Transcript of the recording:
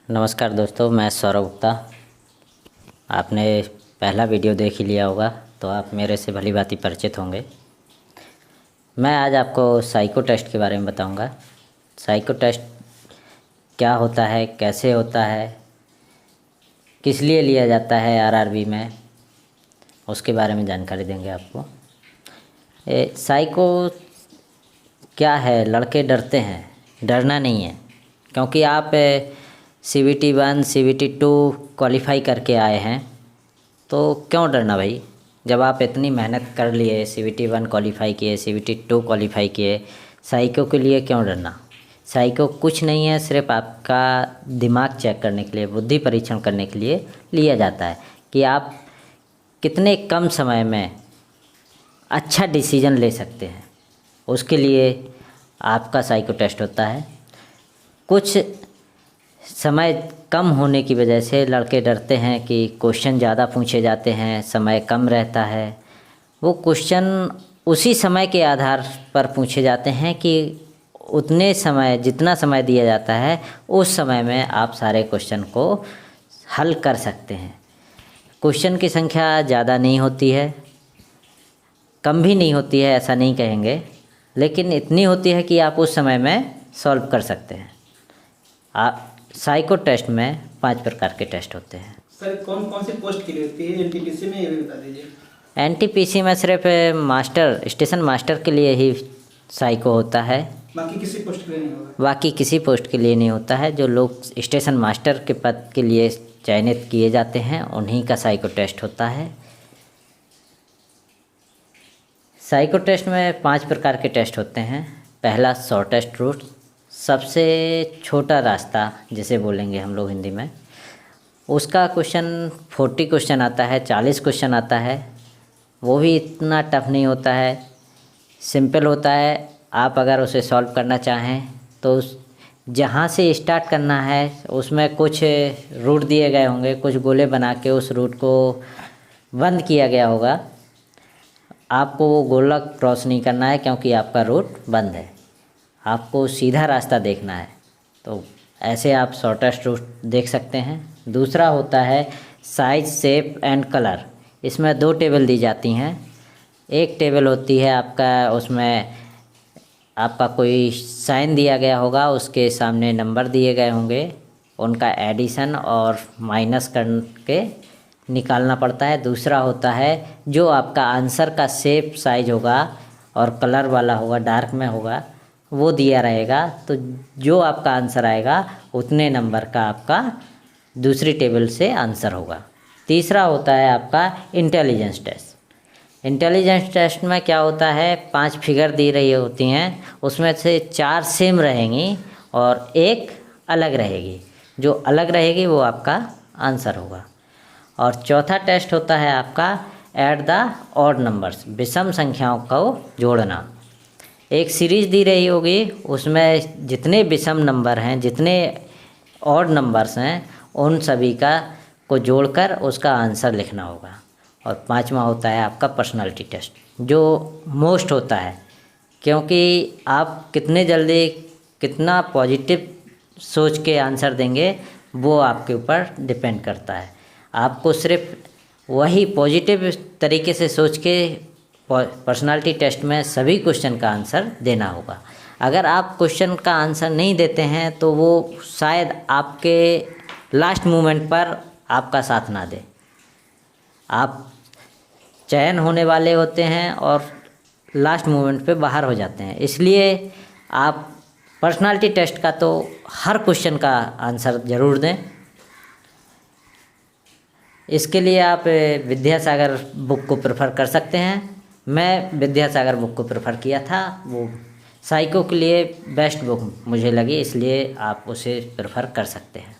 नमस्कार दोस्तों, मैं सौरभ गुप्ता। आपने पहला वीडियो देख ही लिया होगा तो आप मेरे से भली भांति परिचित होंगे। मैं आज आपको साइको टेस्ट के बारे में बताऊंगा। साइको टेस्ट क्या होता है, कैसे होता है, किस लिए लिया जाता है आरआरबी में, उसके बारे में जानकारी देंगे आपको। साइको क्या है? लड़के डरते हैं, डरना नहीं है, क्योंकि आप CBT 1 CBT 2 क्वालिफाई करके आए हैं तो क्यों डरना भाई। जब आप इतनी मेहनत कर लिए, CBT 1 क्वालिफाई किए, CBT 2 क्वालिफाई किए, साइको के लिए क्यों डरना। साइको कुछ नहीं है, सिर्फ आपका दिमाग चेक करने के लिए, बुद्धि परीक्षण करने के लिए लिया जाता है कि आप कितने कम समय में अच्छा डिसीजन ले सकते हैं। उसके लिए आपका साइको टेस्ट होता है। कुछ समय कम होने की वजह से लड़के डरते हैं कि क्वेश्चन ज़्यादा पूछे जाते हैं, समय कम रहता है। वो क्वेश्चन उसी समय के आधार पर पूछे जाते हैं कि उतने समय, जितना समय दिया जाता है उस समय में आप सारे क्वेश्चन को हल कर सकते हैं। क्वेश्चन की संख्या ज़्यादा नहीं होती है, कम भी नहीं होती है, ऐसा नहीं कहेंगे, लेकिन इतनी होती है कि आप उस समय में सॉल्व कर सकते हैं। आप साइको टेस्ट में 5 प्रकार के टेस्ट होते हैं। सर कौन कौन से पोस्ट के लिए होती है एनटीपीसी में, ये भी बता दीजिए। एनटीपीसी में सिर्फ मास्टर, स्टेशन मास्टर के लिए ही साइको होता है, बाकी किसी पोस्ट के लिए नहीं होगा। बाकी किसी पोस्ट के लिए नहीं होता है। जो लोग स्टेशन मास्टर के पद के लिए चयनित किए जाते हैं उन्हीं का साइको टेस्ट होता है। साइको टेस्ट में 5 प्रकार के टेस्ट होते हैं। पहला शॉर्टेस्ट रूट, सबसे छोटा रास्ता जिसे बोलेंगे हम लोग हिंदी में, उसका क्वेश्चन 40 क्वेश्चन आता है, 40 क्वेश्चन आता है। वो भी इतना टफ नहीं होता है, सिंपल होता है। आप अगर उसे सॉल्व करना चाहें तो जहाँ से स्टार्ट करना है उसमें कुछ रूट दिए गए होंगे, कुछ गोले बना के उस रूट को बंद किया गया होगा। आपको वो गोला क्रॉस नहीं करना है क्योंकि आपका रूट बंद है, आपको सीधा रास्ता देखना है। तो ऐसे आप शॉर्टेस्ट रूट देख सकते हैं। दूसरा होता है साइज, शेप एंड कलर। इसमें 2 टेबल दी जाती हैं। एक टेबल होती है आपका, उसमें आपका कोई साइन दिया गया होगा, उसके सामने नंबर दिए गए होंगे, उनका एडिशन और माइनस करके निकालना पड़ता है। दूसरा होता है जो आपका आंसर का शेप, साइज होगा और कलर वाला होगा, डार्क में होगा, वो दिया रहेगा। तो जो आपका आंसर आएगा उतने नंबर का आपका दूसरी टेबल से आंसर होगा। तीसरा होता है आपका इंटेलिजेंस टेस्ट। इंटेलिजेंस टेस्ट में क्या होता है, 5 फिगर दी रही होती हैं, उसमें से 4 सेम रहेंगी और एक अलग रहेगी। जो अलग रहेगी वो आपका आंसर होगा। और चौथा टेस्ट होता है आपका ऐड द ऑड नंबर्स, विषम संख्याओं को जोड़ना। एक सीरीज़ दी रही होगी, उसमें जितने विषम नंबर हैं, जितने ऑड नंबर्स हैं, उन सभी को जोड़कर उसका आंसर लिखना होगा। और 5वां होता है आपका पर्सनालिटी टेस्ट, जो मोस्ट होता है, क्योंकि आप कितने जल्दी, कितना पॉजिटिव सोच के आंसर देंगे वो आपके ऊपर डिपेंड करता है। आपको सिर्फ वही पॉजिटिव तरीके से सोच के पर्सनालिटी टेस्ट में सभी क्वेश्चन का आंसर देना होगा। अगर आप क्वेश्चन का आंसर नहीं देते हैं तो वो शायद आपके लास्ट मोमेंट पर आपका साथ ना दे। आप चयन होने वाले होते हैं और लास्ट मोमेंट पे बाहर हो जाते हैं। इसलिए आप पर्सनालिटी टेस्ट का तो हर क्वेश्चन का आंसर ज़रूर दें। इसके लिए आप विद्यासागर बुक को प्रेफर कर सकते हैं। मैं विद्यासागर बुक को प्रेफर किया था, वो साइको के लिए बेस्ट बुक मुझे लगी, इसलिए आप उसे प्रेफर कर सकते हैं।